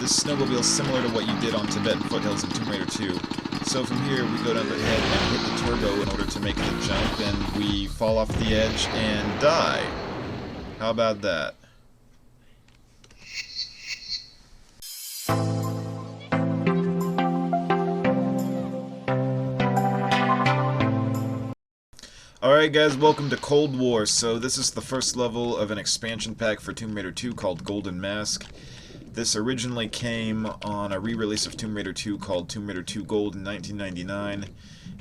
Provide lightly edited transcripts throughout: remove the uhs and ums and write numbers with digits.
this snowmobile is similar to what you did on Tibetan Foothills in Tomb Raider 2. So from here, we go down the head and hit the turbo in order to make the jump, and we fall off the edge and die. How about that? Alright guys, welcome to Cold War. So this is the first level of an expansion pack for Tomb Raider 2 called Golden Mask. This originally came on a re-release of Tomb Raider 2 called Tomb Raider 2 Gold in 1999.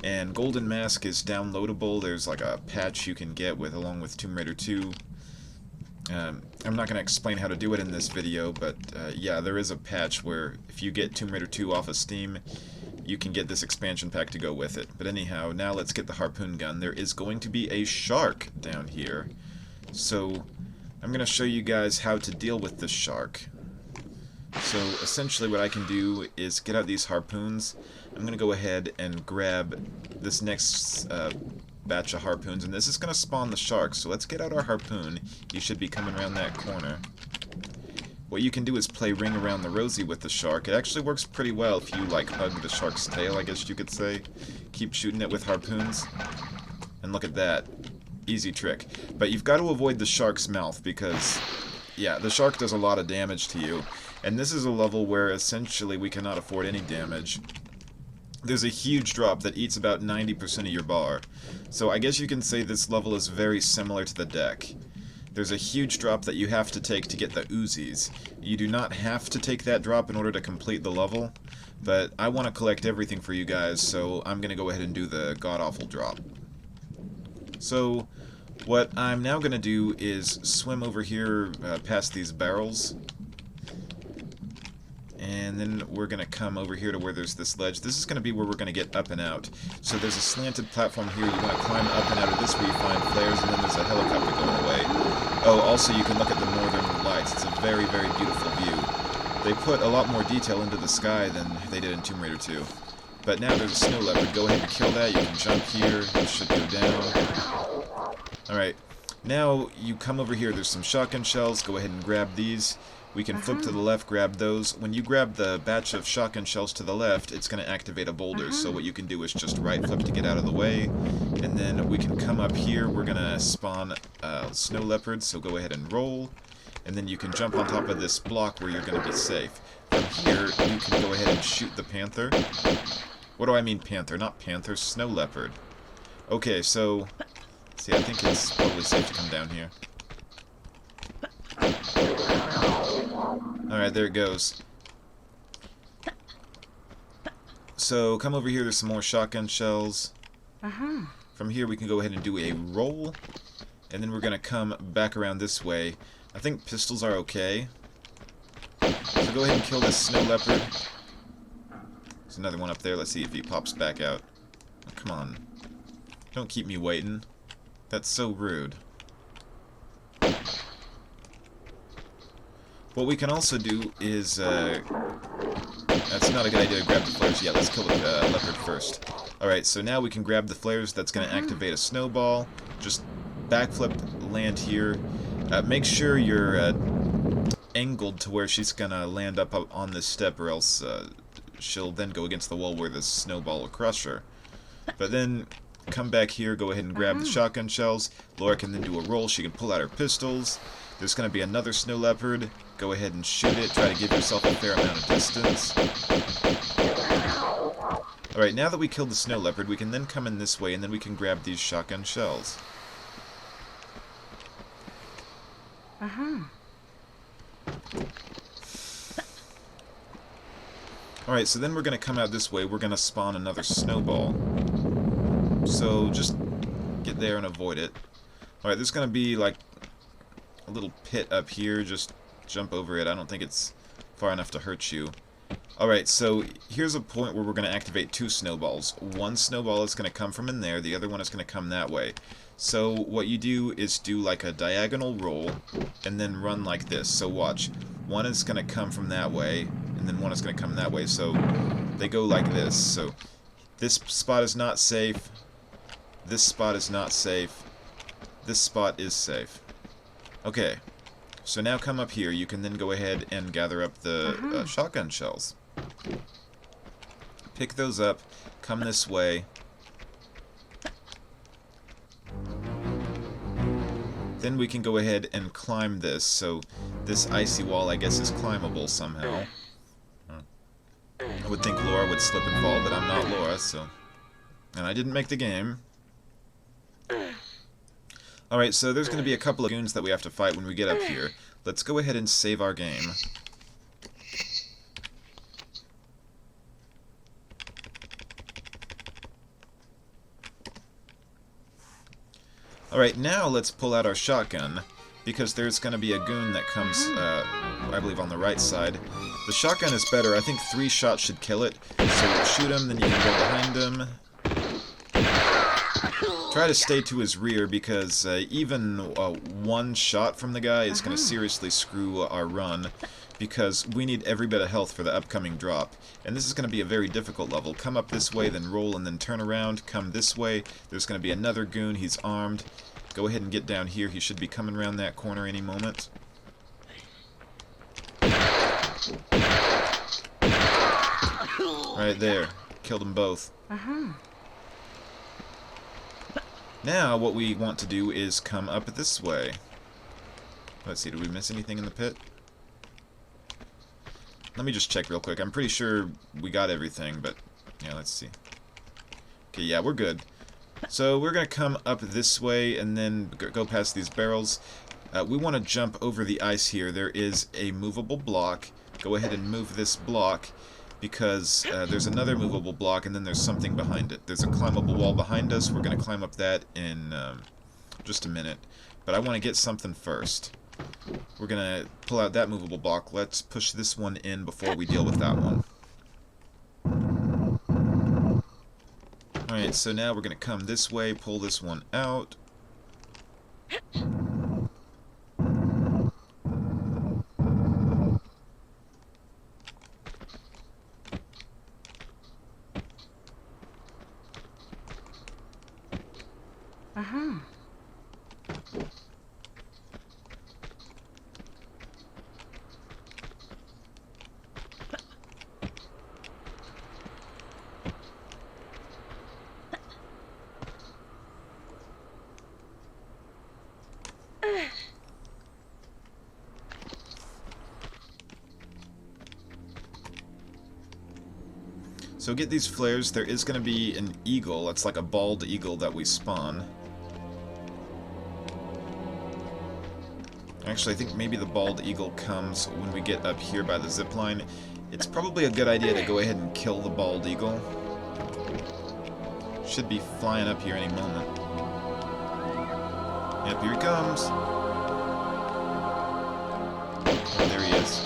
And Golden Mask is downloadable. There's like a patch you can get along with Tomb Raider 2. I'm not going to explain how to do it in this video, but yeah, there is a patch where if you get Tomb Raider 2 off of Steam, you can get this expansion pack to go with it. But anyhow, now let's get the harpoon gun. There is going to be a shark down here. So I'm going to show you guys how to deal with the shark. So essentially what I can do is get out these harpoons. I'm going to go ahead and grab this next batch of harpoons, and this is going to spawn the shark. So let's get out our harpoon. He should be coming around that corner. What you can do is play Ring Around the Rosie with the shark. It actually works pretty well if you, like, hug the shark's tail, I guess you could say. Keep shooting it with harpoons. And look at that. Easy trick. But you've got to avoid the shark's mouth because, yeah, the shark does a lot of damage to you. And this is a level where, essentially, we cannot afford any damage. There's a huge drop that eats about 90% of your bar. So I guess you can say this level is very similar to the deck. There's a huge drop that you have to take to get the Uzis. You do not have to take that drop in order to complete the level, but I want to collect everything for you guys, so I'm going to go ahead and do the god-awful drop. So, what I'm now going to do is swim over here past these barrels, and then we're going to come over here to where there's this ledge. This is going to be where we're going to get up and out. So there's a slanted platform here. You want to climb up and out of this where you find flares, and then there's a helicopter going away. Oh, also you can look at the northern lights. It's a very, very beautiful view. They put a lot more detail into the sky than they did in Tomb Raider 2. But now there's a snow leopard. Go ahead and kill that. You can jump here. It should go down. Alright. Now you come over here. There's some shotgun shells. Go ahead and grab these. We can flip to the left, grab those. When you grab the batch of shotgun shells to the left, it's going to activate a boulder. So what you can do is just right flip to get out of the way. And then we can come up here. We're going to spawn snow leopards, so go ahead and roll. And then you can jump on top of this block where you're going to be safe. From here, you can go ahead and shoot the panther. What do I mean panther? Not panther, snow leopard. Okay, so... see, I think it's probably safe to come down here. Alright, there it goes. So, come over here, there's some more shotgun shells. From here we can go ahead and do a roll. And then we're going to come back around this way. I think pistols are okay. So go ahead and kill this snow leopard. There's another one up there, let's see if he pops back out. Oh, come on. Don't keep me waiting. That's so rude. What we can also do is, that's not a good idea to grab the flares. Yeah, let's kill the leopard first. Alright, so now we can grab the flares. That's going to activate a snowball. Just backflip, land here. Make sure you're angled to where she's going to land up on this step, or else she'll then go against the wall where the snowball will crush her. But then come back here, go ahead and grab the shotgun shells. Laura can then do a roll. She can pull out her pistols. There's going to be another snow leopard. Go ahead and shoot it. Try to give yourself a fair amount of distance. Alright, now that we killed the snow leopard, we can then come in this way, and then we can grab these shotgun shells. Alright, so then we're going to come out this way. We're going to spawn another snowball. So just get there and avoid it. Alright, there's going to be like a little pit up here. Just jump over it. I don't think it's far enough to hurt you. Alright, so here's a point where we're going to activate two snowballs. One snowball is going to come from in there, the other one is going to come that way. So what you do is do like a diagonal roll, and then run like this. So watch. One is going to come from that way, and then one is going to come that way. So they go like this. So this spot is not safe. This spot is not safe. This spot is safe. Okay. So now come up here. You can then go ahead and gather up the shotgun shells. Pick those up. Come this way. Then we can go ahead and climb this. So this icy wall, I guess, is climbable somehow. I would think Laura would slip and fall, but I'm not Laura, so... And I didn't make the game. Alright, so there's going to be a couple of goons that we have to fight when we get up here. Let's go ahead and save our game. Alright, now let's pull out our shotgun, because there's going to be a goon that comes, I believe, on the right side. The shotgun is better. I think 3 shots should kill it. So shoot him, then you can go behind him. Try to stay to his rear, because even 1 shot from the guy is going to seriously screw our run, because we need every bit of health for the upcoming drop. And this is going to be a very difficult level. Come up this way, then roll, and then turn around. Come this way. There's going to be another goon. He's armed. Go ahead and get down here. He should be coming around that corner any moment. Right there. Killed them both. Now, what we want to do is come up this way. Let's see, did we miss anything in the pit? Let me just check real quick. I'm pretty sure we got everything, but... yeah, let's see. Okay, yeah, we're good. So, we're going to come up this way and then go past these barrels. We want to jump over the ice here. There is a movable block. Go ahead and move this block, because there's another movable block, and then there's something behind it. There's a climbable wall behind us. We're going to climb up that in just a minute. But I want to get something first. We're going to pull out that movable block. Let's push this one in before we deal with that one. Alright, so now we're going to come this way, pull this one out. So get these flares. There is going to be an eagle. It's like a bald eagle that we spawn. Actually, I think maybe the bald eagle comes when we get up here by the zipline. It's probably a good idea to go ahead and kill the bald eagle. Should be flying up here any moment. Yep, here he comes. Oh, there he is.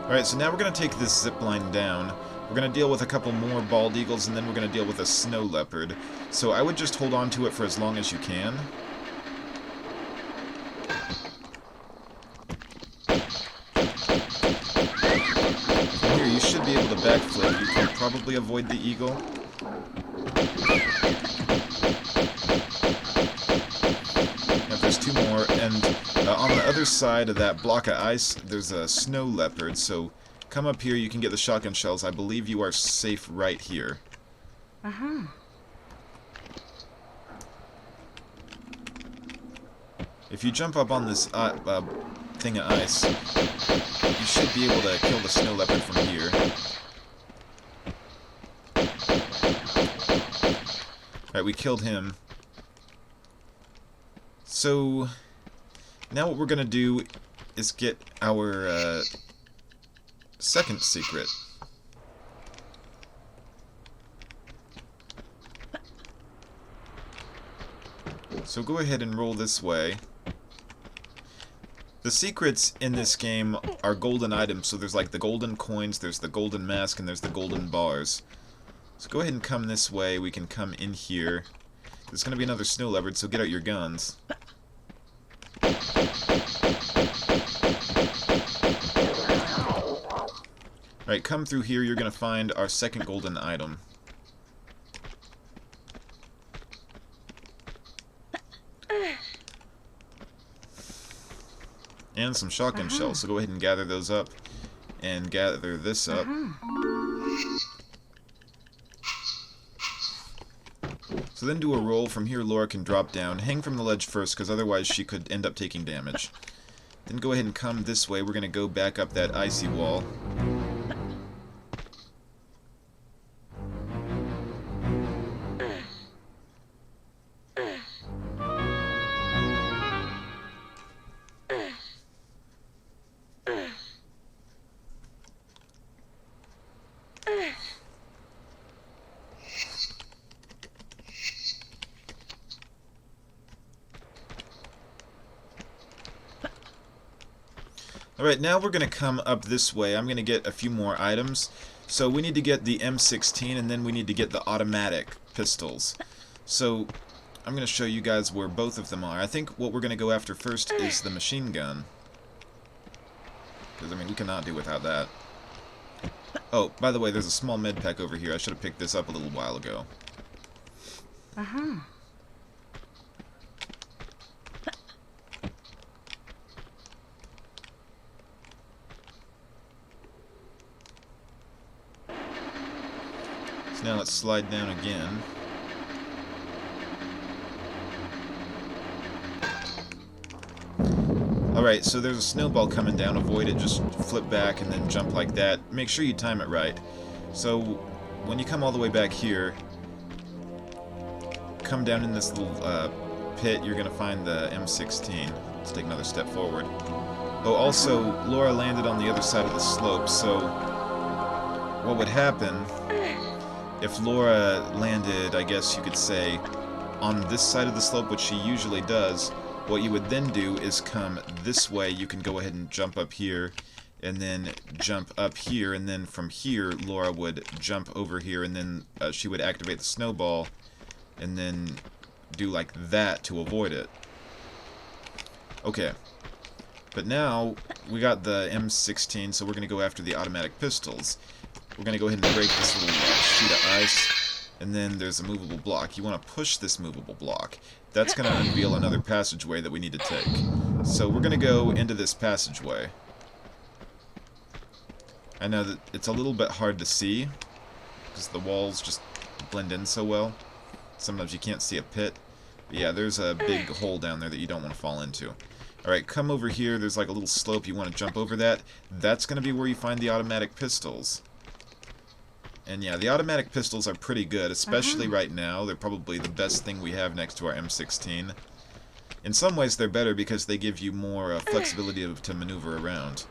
Alright, so now we're going to take this zipline down. We're going to deal with a couple more bald eagles, and then we're going to deal with a snow leopard. So I would just hold on to it for as long as you can. Here, you should be able to backflip. You can probably avoid the eagle. Yep, there's 2 more, and on the other side of that block of ice, there's a snow leopard, so come up here, you can get the shotgun shells. I believe you are safe right here. If you jump up on this thing of ice, you should be able to kill the snow leopard from here. Alright, we killed him. So, now what we're going to do is get our second secret. So go ahead and roll this way. The secrets in this game are golden items, so there's like the golden coins, there's the golden mask, and there's the golden bars. So go ahead and come this way. We can come in here. There's going to be another snow leopard, so get out your guns. Alright, come through here. You're going to find our second golden item. And some shotgun shells, so go ahead and gather those up. And gather this up. So then do a roll. From here Laura can drop down. Hang from the ledge first, because otherwise she could end up taking damage. Then go ahead and come this way. We're going to go back up that icy wall. Alright, now we're going to come up this way. I'm going to get a few more items. So we need to get the M16, and then we need to get the automatic pistols. So I'm going to show you guys where both of them are. I think what we're going to go after first is the machine gun. Because, I mean, we cannot do without that. Oh, by the way, there's a small med pack over here. I should have picked this up a little while ago. So now let's slide down again. Alright, so there's a snowball coming down. Avoid it, just flip back and then jump like that. Make sure you time it right. So when you come all the way back here, come down in this little pit, you're going to find the M16. Let's take another step forward. Oh, also, Laura landed on the other side of the slope, so what would happen if Laura landed, I guess you could say, on this side of the slope, which she usually does, what you would then do is come this way. You can go ahead and jump up here, and then jump up here, and then from here, Laura would jump over here, and then she would activate the snowball, and then do like that to avoid it. Okay. But now, we got the M16, so we're going to go after the automatic pistols. We're going to go ahead and break this little sheet of ice, and then there's a movable block. You want to push this movable block. That's going to unveil another passageway that we need to take. So we're going to go into this passageway. I know that it's a little bit hard to see, because the walls just blend in so well. Sometimes you can't see a pit. But yeah, there's a big hole down there that you don't want to fall into. Alright, come over here. There's like a little slope. You want to jump over that. That's going to be where you find the automatic pistols. And yeah, the automatic pistols are pretty good, especially right now. They're probably the best thing we have next to our M16. In some ways, they're better because they give you more flexibility to maneuver around.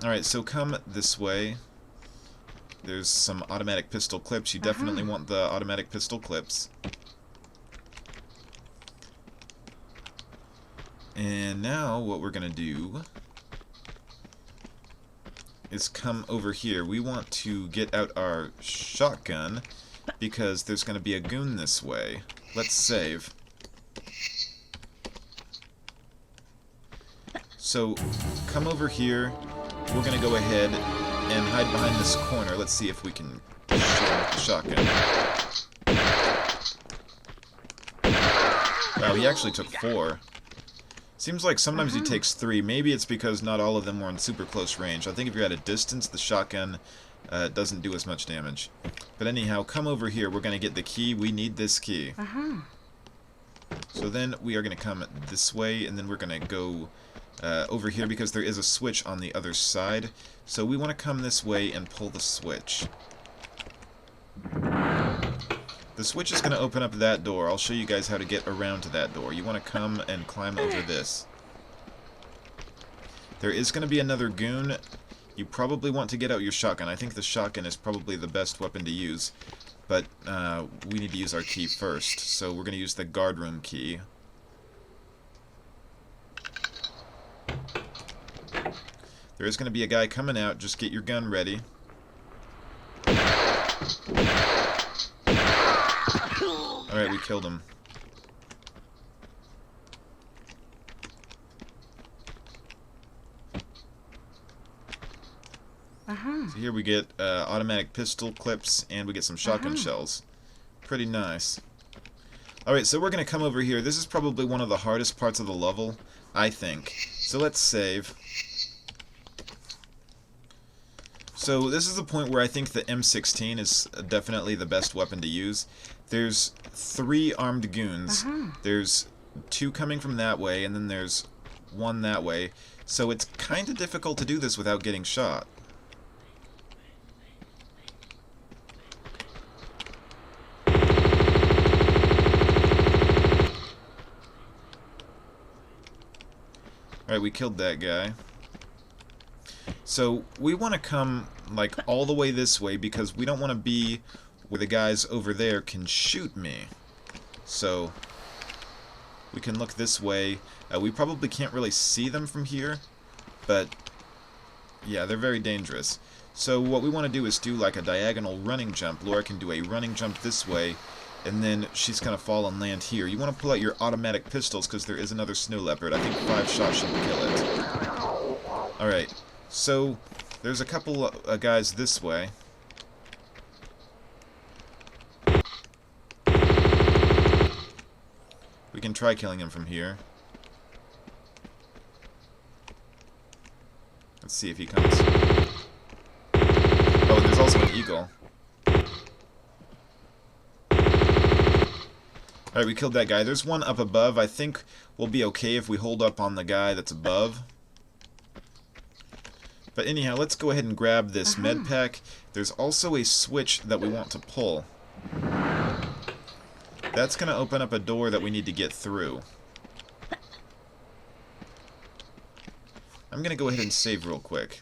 Alright, so come this way. There's some automatic pistol clips. You definitely want the automatic pistol clips. And now, what we're going to do is come over here. We want to get out our shotgun because there's going to be a goon this way. Let's save. So, come over here. We're going to go ahead and hide behind this corner. Let's see if we can shoot him with the shotgun. Wow, he actually took 4. Seems like sometimes he takes 3. Maybe it's because not all of them were in super close range. I think if you're at a distance, the shotgun doesn't do as much damage. But anyhow, come over here. We're going to get the key. We need this key. So then we are going to come this way, and then we're going to go over here because there is a switch on the other side. So we want to come this way and pull the switch. The switch is going to open up that door. I'll show you guys how to get around to that door. You want to come and climb over this. There is going to be another goon. You probably want to get out your shotgun. I think the shotgun is probably the best weapon to use. But we need to use our key first. So we're going to use the guard room key. There is going to be a guy coming out. Just get your gun ready. Alright, we killed him. So here we get automatic pistol clips, and we get some shotgun shells. Pretty nice. Alright, so we're going to come over here. This is probably one of the hardest parts of the level, I think. So let's save. So this is the point where I think the M16 is definitely the best weapon to use. There's 3 armed goons. There's 2 coming from that way, and then there's 1 that way. So it's kind of difficult to do this without getting shot. Alright, we killed that guy. So we want to come like all the way this way because we don't want to be where the guys over there can shoot me. So we can look this way. We probably can't really see them from here, but yeah, they're very dangerous. So what we want to do is do like a diagonal running jump. Laura can do a running jump this way, and then she's going to fall and land here. You want to pull out your automatic pistols because there is another snow leopard. I think 5 shots should kill it. Alright, so there's a couple guys this way. We can try killing him from here. Let's see if he comes. Oh, there's also an eagle. Alright, we killed that guy. There's one up above. I think we'll be okay if we hold up on the guy that's above. But anyhow, let's go ahead and grab this med pack. There's also a switch that we want to pull. That's going to open up a door that we need to get through. I'm going to go ahead and save real quick.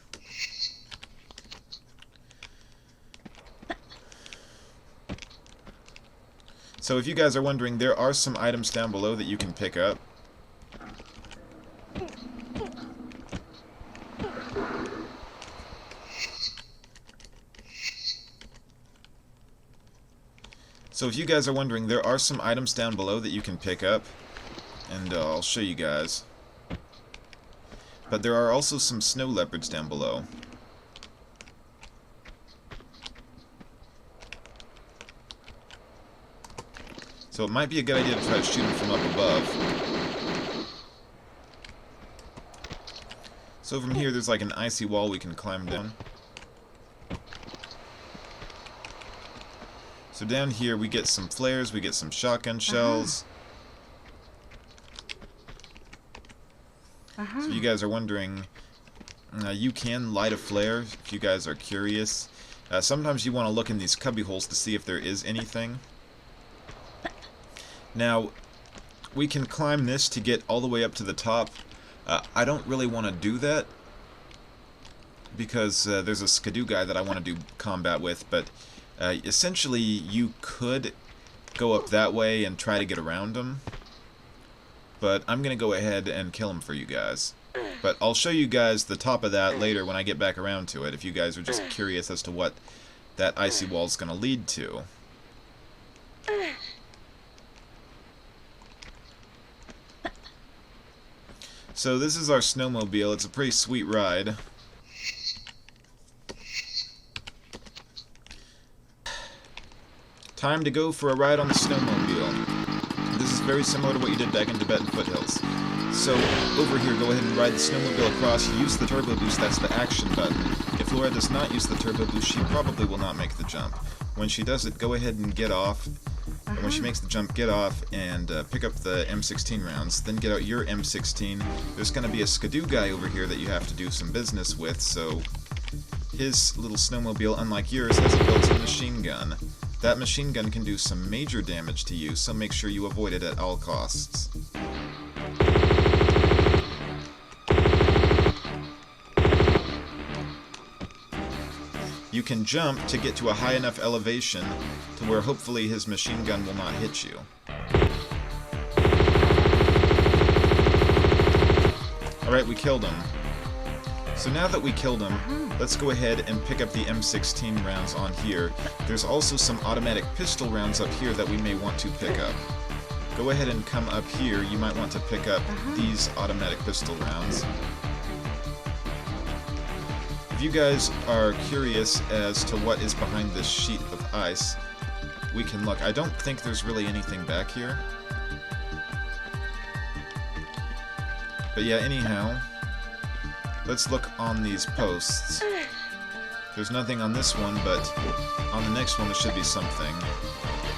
So if you guys are wondering, there are some items down below that you can pick up. So if you guys are wondering, there are some items down below that you can pick up, and I'll show you guys. But there are also some snow leopards down below. So it might be a good idea to try to shoot them from up above. So from here there's like an icy wall we can climb down. So down here we get some flares, we get some shotgun shells. So if you guys are wondering, you can light a flare if you guys are curious. Sometimes you want to look in these cubby holes to see if there is anything. Now, we can climb this to get all the way up to the top. I don't really want to do that because there's a Skidoo guy that I want to do combat with, but essentially you could go up that way and try to get around him. But I'm going to go ahead and kill him for you guys. But I'll show you guys the top of that later when I get back around to it, if you guys are just curious as to what that icy wall is going to lead to. So this is our snowmobile. It's a pretty sweet ride. Time to go for a ride on the snowmobile. This is very similar to what you did back in Tibetan Foothills. So over here, go ahead and ride the snowmobile across. Use the turbo boost, that's the action button. If Laura does not use the turbo boost, she probably will not make the jump. When she does it, go ahead and get off. And when she makes the jump, get off and pick up the M16 rounds. Then get out your M16. There's going to be a Skidoo guy over here that you have to do some business with, so his little snowmobile, unlike yours, has a built-in machine gun. That machine gun can do some major damage to you, so make sure you avoid it at all costs. You can jump to get to a high enough elevation to where hopefully his machine gun will not hit you. Alright, we killed him. So now that we killed him, let's go ahead and pick up the M16 rounds on here. There's also some automatic pistol rounds up here that we may want to pick up. Go ahead and come up here. You might want to pick up these automatic pistol rounds. If you guys are curious as to what is behind this sheet of ice, we can look. I don't think there's really anything back here. But yeah, anyhow, let's look on these posts. There's nothing on this one, but on the next one there should be something.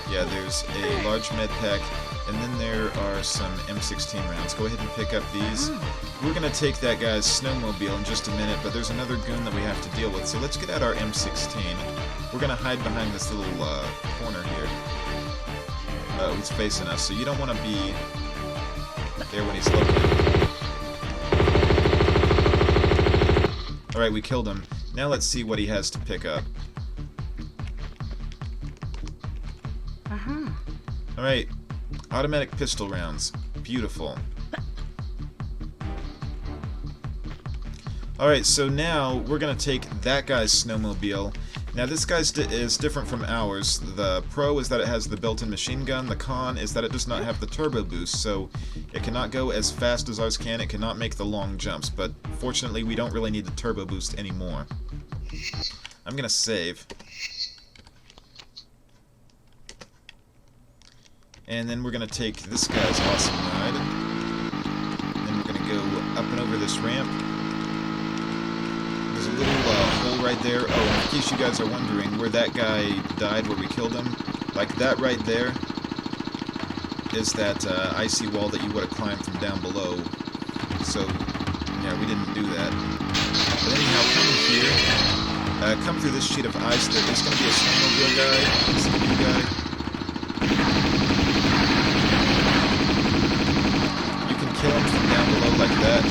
Yeah, there's a large med pack, and then there are some M16 rounds. Go ahead and pick up these. We're going to take that guy's snowmobile in just a minute, but there's another goon that we have to deal with, so let's get out our M16. We're going to hide behind this little corner here. He's facing us, so you don't want to be there when he's looking. Alright, we killed him. Now let's see what he has to pick up. Alright, automatic pistol rounds. Beautiful. Alright, so now we're going to take that guy's snowmobile. Now this guy's is different from ours. The pro is that it has the built-in machine gun. The con is that it does not have the turbo boost, so it cannot go as fast as ours can. It cannot make the long jumps, but fortunately we don't really need the turbo boost anymore. I'm going to save. And then we're going to take this guy's awesome ride. Then we're going to go up and over this ramp. There's a little hole right there. Oh, in case you guys are wondering where that guy died, where we killed him, like that right there is that icy wall that you would have climbed from down below. So, yeah, we didn't do that. But anyhow, come through this sheet of ice. There is going to be a snowmobile guy. This is a new guy. Kill him from down below like that.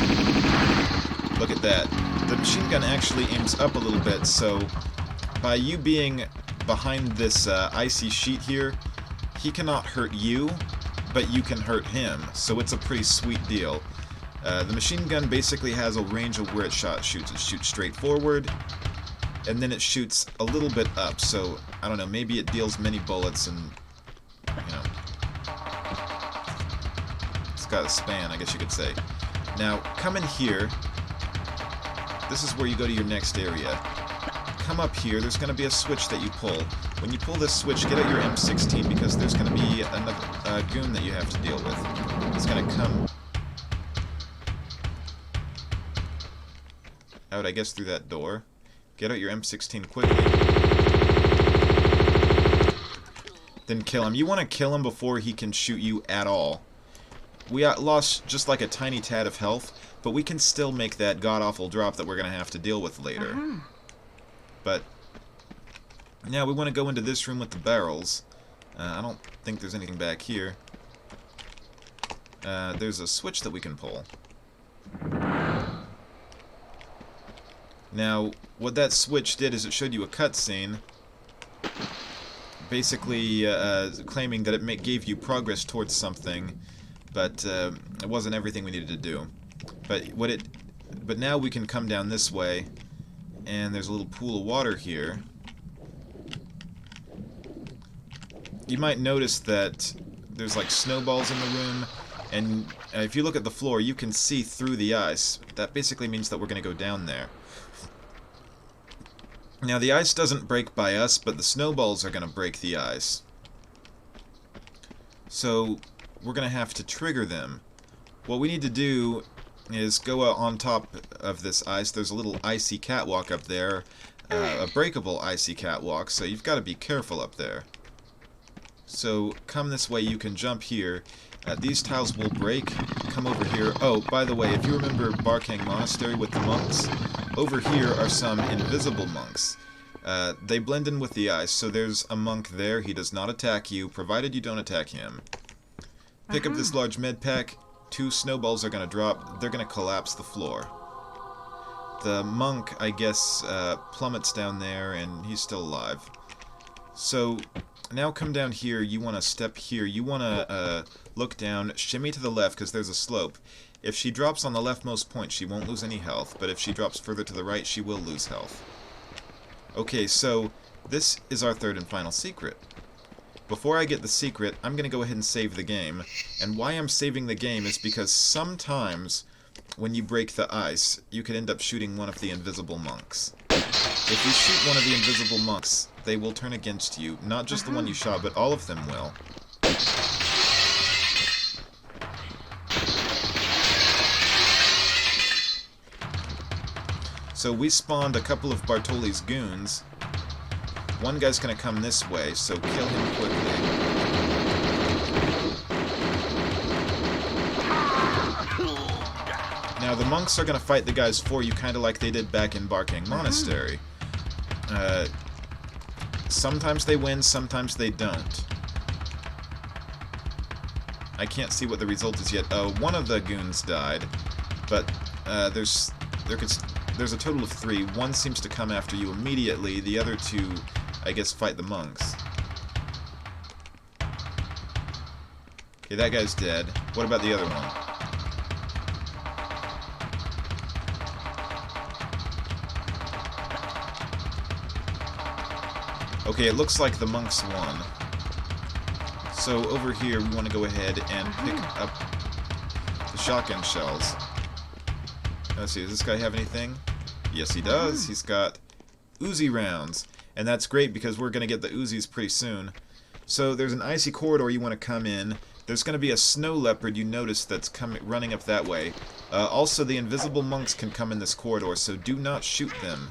Look at that. The machine gun actually aims up a little bit, so by you being behind this icy sheet here, he cannot hurt you, but you can hurt him, so it's a pretty sweet deal. The machine gun basically has a range of where it shoots. It shoots straight forward, and then it shoots a little bit up, so, I don't know, maybe it deals many bullets and, you know, got a span, I guess you could say. Now, come in here. This is where you go to your next area. Come up here, there's going to be a switch that you pull. When you pull this switch, get out your M16 because there's going to be another goon that you have to deal with. It's going to come out, I guess, through that door. Get out your M16 quickly. Then kill him. You want to kill him before he can shoot you at all. We lost just like a tiny tad of health, but we can still make that god-awful drop that we're going to have to deal with later. But now we want to go into this room with the barrels. I don't think there's anything back here. There's a switch that we can pull. Now, what that switch did is it showed you a cutscene, basically claiming that it gave you progress towards something. But it wasn't everything we needed to do. But now we can come down this way, and there's a little pool of water here. You might notice that there's like snowballs in the room, and if you look at the floor, you can see through the ice. That basically means that we're going to go down there. Now the ice doesn't break by us, but the snowballs are going to break the ice. So we're going to have to trigger them. What we need to do is go on top of this ice. There's a little icy catwalk up there, a breakable icy catwalk, so you've got to be careful up there. So come this way, you can jump here. These tiles will break. Come over here. Oh, by the way, if you remember Barkang Monastery with the monks, over here are some invisible monks. They blend in with the ice, so there's a monk there. He does not attack you, provided you don't attack him. Pick up this large med pack. 2 snowballs are going to drop. They're going to collapse the floor. The monk, I guess, plummets down there, and he's still alive. So, now come down here. You want to step here. You want to look down, shimmy to the left, because there's a slope. If she drops on the leftmost point, she won't lose any health, but if she drops further to the right, she will lose health. Okay, so this is our third and final secret. Before I get the secret, I'm going to go ahead and save the game. And why I'm saving the game is because sometimes when you break the ice, you could end up shooting one of the invisible monks. If you shoot one of the invisible monks, they will turn against you. Not just the one you shot, but all of them will. So we spawned a couple of Bartoli's goons. One guy's gonna come this way, so kill him quickly. Now the monks are gonna fight the guys for you, kinda like they did back in Barking Monastery. Sometimes they win, sometimes they don't. I can't see what the result is yet. One of the goons died, but there's a total of 3. One seems to come after you immediately. The other 2, I guess, fight the monks. Okay, that guy's dead. What about the other one? Okay, it looks like the monks won. So over here, we want to go ahead and pick up the shotgun shells. Let's see, does this guy have anything? Yes, he does. He's got Uzi rounds. And that's great because we're going to get the Uzis pretty soon. So there's an icy corridor you want to come in. There's going to be a snow leopard you notice that's running up that way. Also, the invisible monks can come in this corridor, so do not shoot them.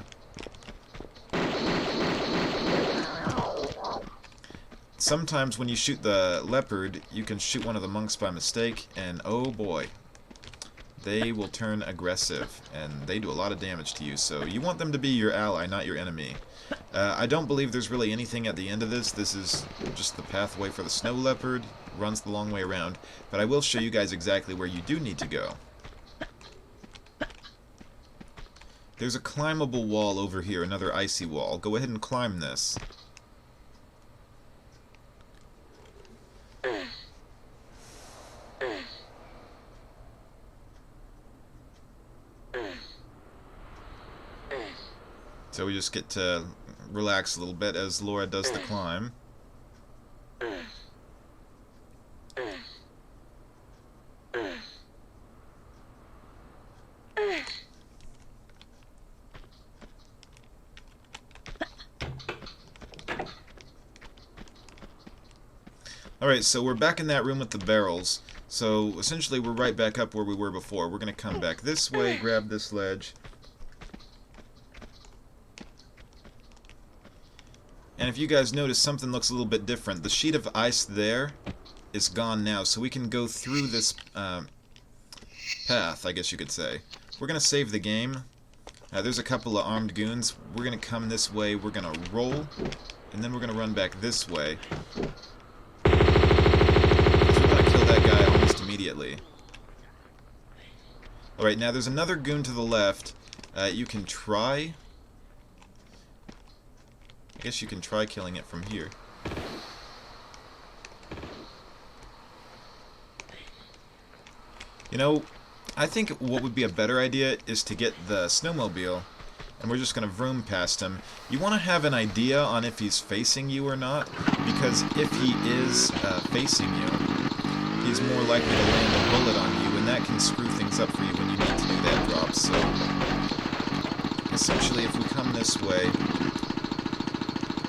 Sometimes when you shoot the leopard, you can shoot one of the monks by mistake, and oh boy, they will turn aggressive, and they do a lot of damage to you, so you want them to be your ally, not your enemy. I don't believe there's really anything at the end of this. This is just the pathway for the snow leopard, runs the long way around, but I will show you guys exactly where you do need to go. There's a climbable wall over here, another icy wall. Go ahead and climb this. So we just get to relax a little bit as Laura does the climb. Alright, so we're back in that room with the barrels. So essentially we're right back up where we were before. We're going to come back this way, grab this ledge. And if you guys notice, something looks a little bit different. The sheet of ice there is gone now, so we can go through this path, I guess you could say. We're going to save the game. There's a couple of armed goons. We're going to come this way, we're going to roll, and then we're going to run back this way. We're going to kill that guy almost immediately. Alright, now there's another goon to the left. You can try... I guess you can try killing it from here. You know, I think what would be a better idea is to get the snowmobile, and we're just going to vroom past him. You want to have an idea on if he's facing you or not, because if he is facing you, he's more likely to land a bullet on you, and that can screw things up for you when you need to do that drop. So, essentially, if we come this way,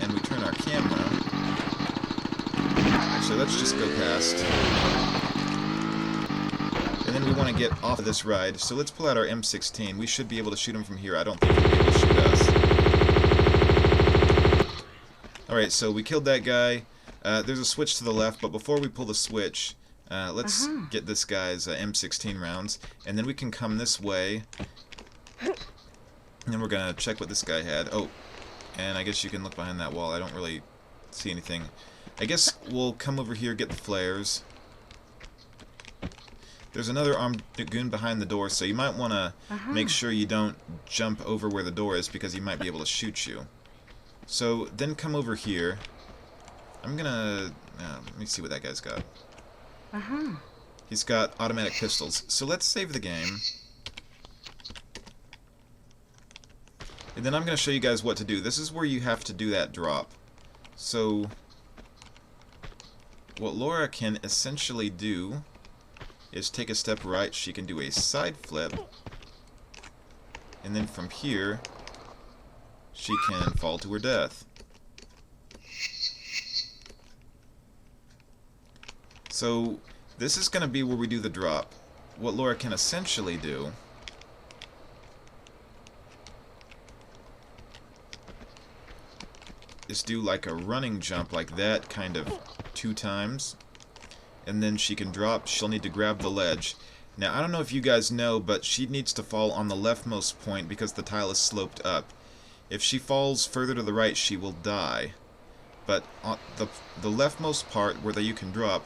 and we turn our camera... Actually, let's just go past. And then we want to get off of this ride, so let's pull out our M16. We should be able to shoot him from here. I don't think he'll be able to shoot us. Alright, so we killed that guy. There's a switch to the left, but before we pull the switch, let's get this guy's M16 rounds, and then we can come this way. And then we're going to check what this guy had. Oh. And I guess you can look behind that wall. I don't really see anything. I guess we'll come over here, get the flares. There's another armed goon behind the door, so you might want to make sure you don't jump over where the door is, because he might be able to shoot you. So then come over here. I'm gonna... let me see what that guy's got. He's got automatic pistols. So let's save the game. And then I'm going to show you guys what to do. This is where you have to do that drop. So, what Laura can essentially do is take a step right. She can do a side flip. And then from here, she can fall to her death. So, this is going to be where we do the drop. What Laura can essentially do just do like a running jump like that, kind of 2 times. And then she can drop. She'll need to grab the ledge. Now, I don't know if you guys know, but she needs to fall on the leftmost point because the tile is sloped up. If she falls further to the right, she will die. But on the leftmost part where you can drop,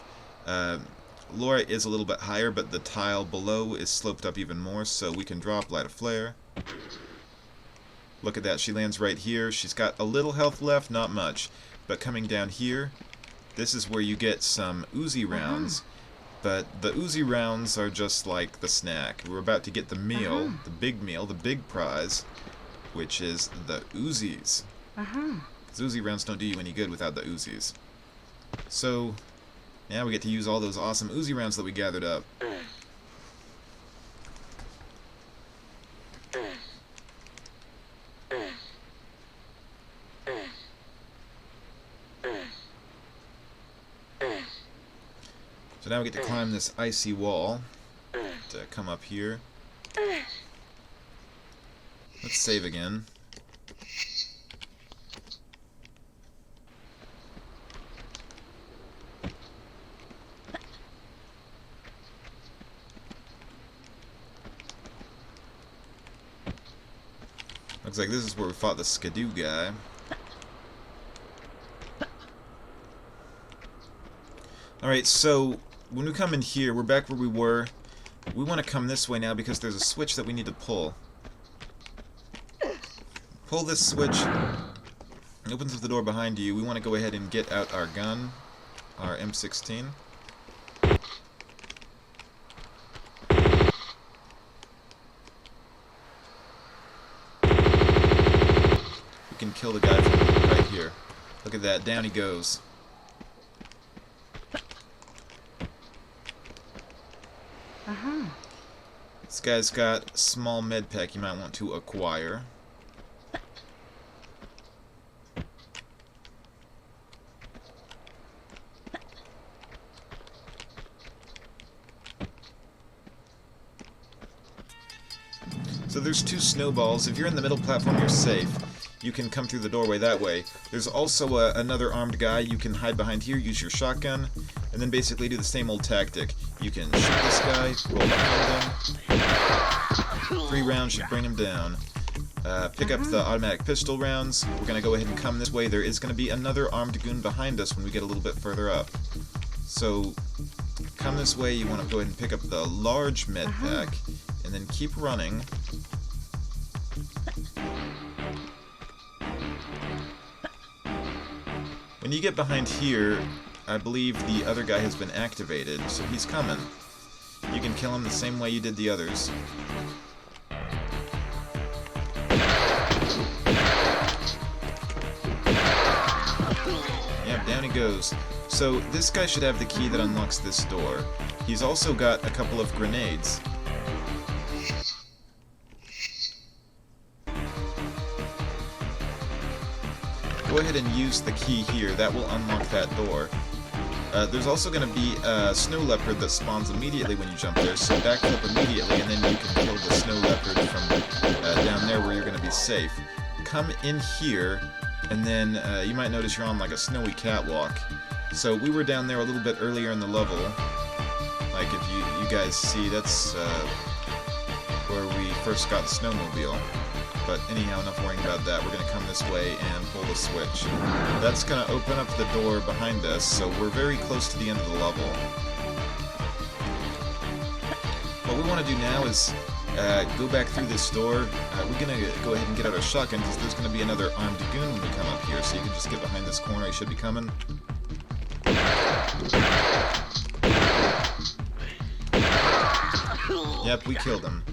Laura is a little bit higher, but the tile below is sloped up even more, so we can drop, light a flare. Look at that, she lands right here. She's got a little health left, not much. But coming down here, this is where you get some Uzi rounds. But the Uzi rounds are just like the snack. We're about to get the meal, the big prize, which is the Uzis. Because Uzi rounds don't do you any good without the Uzis. So, now we get to use all those awesome Uzi rounds that we gathered up. So now we get to climb this icy wall to come up here. Let's save again. Looks like this is where we fought the Skidoo guy. Alright, so when we come in here, we're back where we were. We want to come this way now because there's a switch that we need to pull. Pull this switch. It opens up the door behind you. We want to go ahead and get out our gun, our M16. We can kill the guy from right here. Look at that, down he goes. This guy's got a small med pack you might want to acquire. So there's 2 snowballs. If you're in the middle platform, you're safe. You can come through the doorway that way. There's also another armed guy. You can hide behind here, use your shotgun, and then basically do the same old tactic. You can shoot this guy, roll behind him. 3 rounds should bring him down. Pick up the automatic pistol rounds. We're going to go ahead and come this way. There is going to be another armed goon behind us when we get a little bit further up. So, come this way. You want to go ahead and pick up the large med pack, and then keep running. When you get behind here, I believe the other guy has been activated, so he's coming. You can kill him the same way you did the others. Yep, down he goes. So this guy should have the key that unlocks this door. He's also got a couple of grenades. Go ahead and use the key here. That will unlock that door. There's also going to be a snow leopard that spawns immediately when you jump there, so back up immediately and then you can kill the snow leopard from down there where you're going to be safe. Come in here, and then you might notice you're on like a snowy catwalk. So we were down there a little bit earlier in the level. Like if you guys see, that's where we first got the snowmobile. But anyhow, enough worrying about that. We're going to come this way and pull the switch. That's going to open up the door behind us, so we're very close to the end of the level. What we want to do now is go back through this door. We're going to go ahead and get out our shotgun because there's going to be another armed goon when we come up here, so you can just get behind this corner. He should be coming. Yep, we killed him.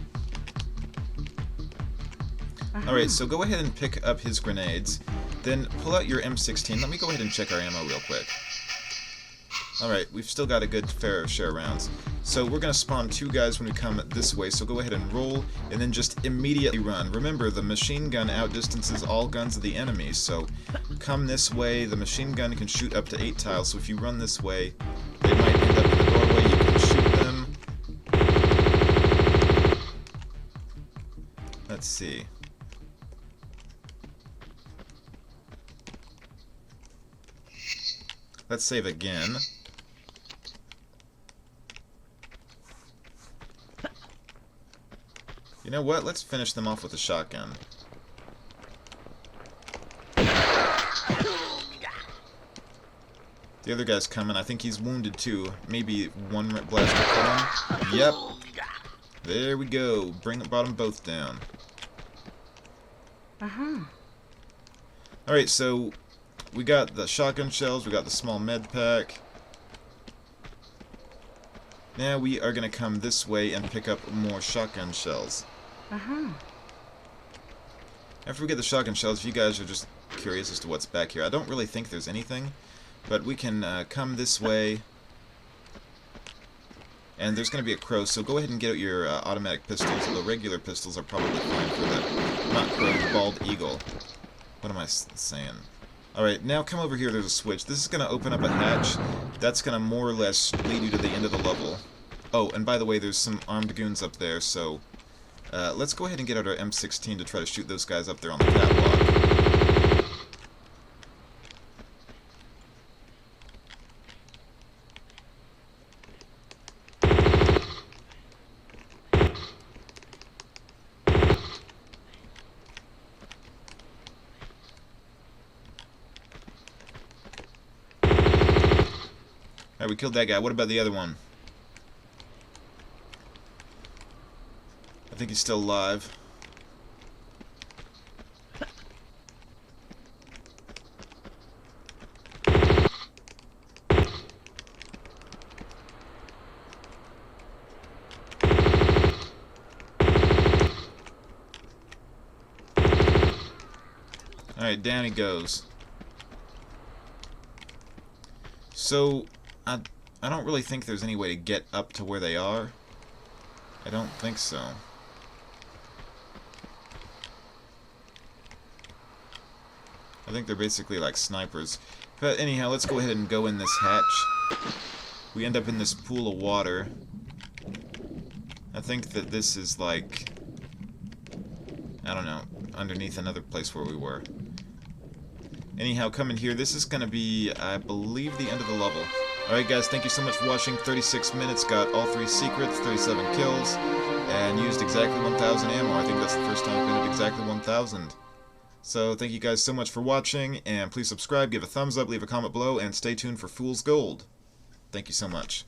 Alright, so go ahead and pick up his grenades. Then pull out your M16. Let me go ahead and check our ammo real quick. Alright, we've still got a good fair share of rounds. So we're going to spawn 2 guys when we come this way, so go ahead and roll, and then just immediately run. Remember, the machine gun outdistances all guns of the enemy, so come this way. The machine gun can shoot up to 8 tiles, so if you run this way, they might end up in the doorway. You can shoot them. Let's see. Let's save again. You know what? Let's finish them off with a shotgun. The other guy's coming. I think he's wounded too. Maybe one blast will kill him. Yep. There we go. Brought them both down. Alright, so we got the shotgun shells, we got the small med pack. Now we are going to come this way and pick up more shotgun shells. After we get the shotgun shells, if you guys are just curious as to what's back here, I don't really think there's anything, but we can come this way. And there's going to be a crow, so go ahead and get out your automatic pistols. The regular pistols are probably fine for that. Not crow, the bald eagle. What am I saying? Alright, now come over here, there's a switch. This is going to open up a hatch. That's going to more or less lead you to the end of the level. Oh, and by the way, there's some armed goons up there, so let's go ahead and get out our M16 to try to shoot those guys up there on the catwalk. Alright, we killed that guy. What about the other one? I think he's still alive. Alright, down he goes. So, I don't really think there's any way to get up to where they are. I don't think so. I think they're basically like snipers. But anyhow, let's go ahead and go in this hatch. We end up in this pool of water. I think that this is like, I don't know, underneath another place where we were. Anyhow, come in here. This is going to be, I believe, the end of the level. Alright guys, thank you so much for watching. 36 minutes, got all 3 secrets, 37 kills, and used exactly 1,000 ammo. I think that's the first time I've been at exactly 1,000. So thank you guys so much for watching, and please subscribe, give a thumbs up, leave a comment below, and stay tuned for Fool's Gold. Thank you so much.